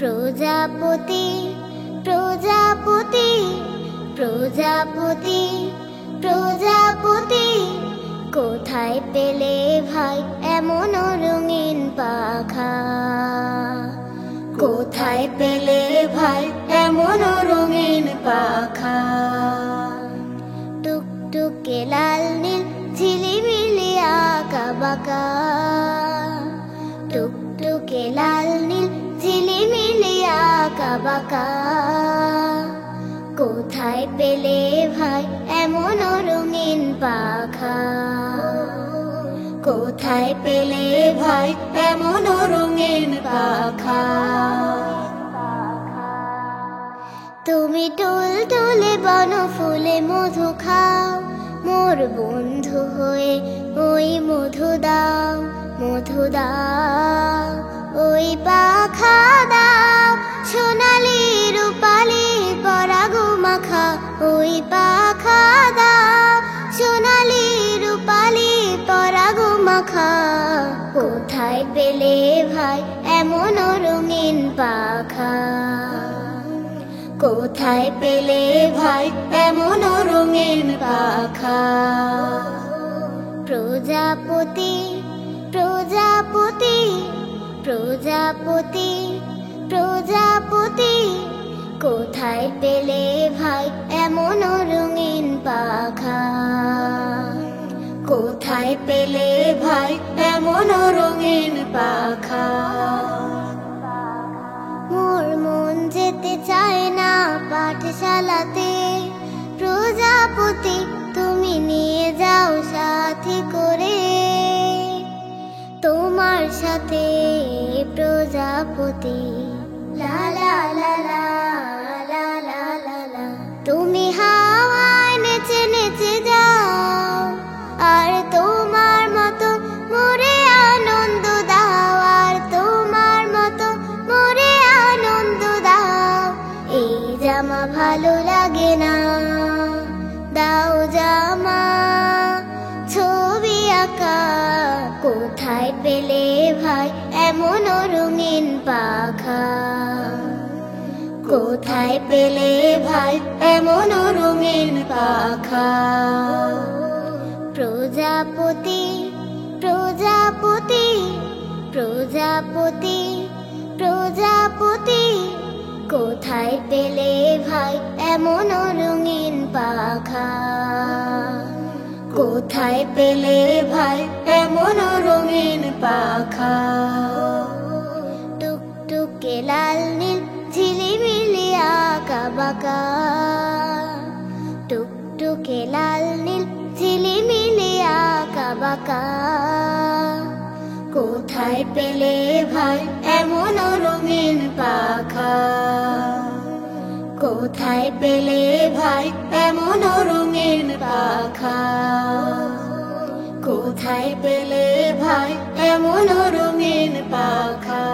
প্রজাপতি প্রজাপতি প্রজাপতি প্রজাপতি কোথায় পেলে ভাই এমন রঙিন পাখা? কোথায় পেলে ভাই এমন রঙিন পাখা? টুকটুকে লাল নীল ঝিলিমিলি আঁকা বাঁকা, টুকটুকে লাল নীল ঝিলিমিলি আঁকা বাঁকা কোথায় পেলে ভাই এমন রঙিন পাখা? কোথায় পেলে ভাই এমন রঙিন পাখা? তুমি টুলটুলে বনফুলে মধু খাও, মোর বন্ধু হয়ে ওই মধু দাও, মধু দাও ওই পাখা দাও, সোনালি রূপালি পরাগ মাখা ওই পাখা দাও, সোনালি রূপালি পরাগ মাখা কোথায় পেলে ভাই এমন রঙিন পাখা? কোথায় পেলে ভাই এমন রঙিন পাখা? প্রজাপতি প্রজাপতি প্রজাপতি প্রজাপতি কোথায় পেলে ভাই এমন রঙিন পাখা? কোথায় পেলে ভাই এমন রঙিন পাখা? মোর মন যেতে চায় না পাঠশালাতে, প্রজাপতি তুমি নিয়ে যাও সাথী করে, তোমার সাথে প্রজাপতি লা লা লা লা লা লা লা লা। তুমি হাওয়ায় নেচে নেচে যাও, আর তোমার মতো মোরে আনন্দ দাও, আর তোমার মতো মোরে আনন্দ দাও। এই জামা ভালো লাগে না, দাও জামা ছবি আঁকা কোথায় পেলে ভাই এমন রঙিন পাখা? কোথায় পেলে ভাই এমন রঙিন পাখা? প্রজাপতি প্রজাপতি প্রজাপতি প্রজাপতি কোথায় পেলে ভাই এমন রঙিন পাখা? কোথায় পেলে ভাই এমন রঙিন পাখা? টুকটুকে লাল নীল ঝিলিমিলি আঁকা বাঁকা, টুকটুকে লাল নীল ঝিলিমিলি আঁকা বাঁকা কোথায় পেলে ভাই এমন রঙিন পাখা? কোথায় পেলে ভাই এমন রঙিন পাখা? কোথায় পেলে ভাই এমন রঙিন পাখা?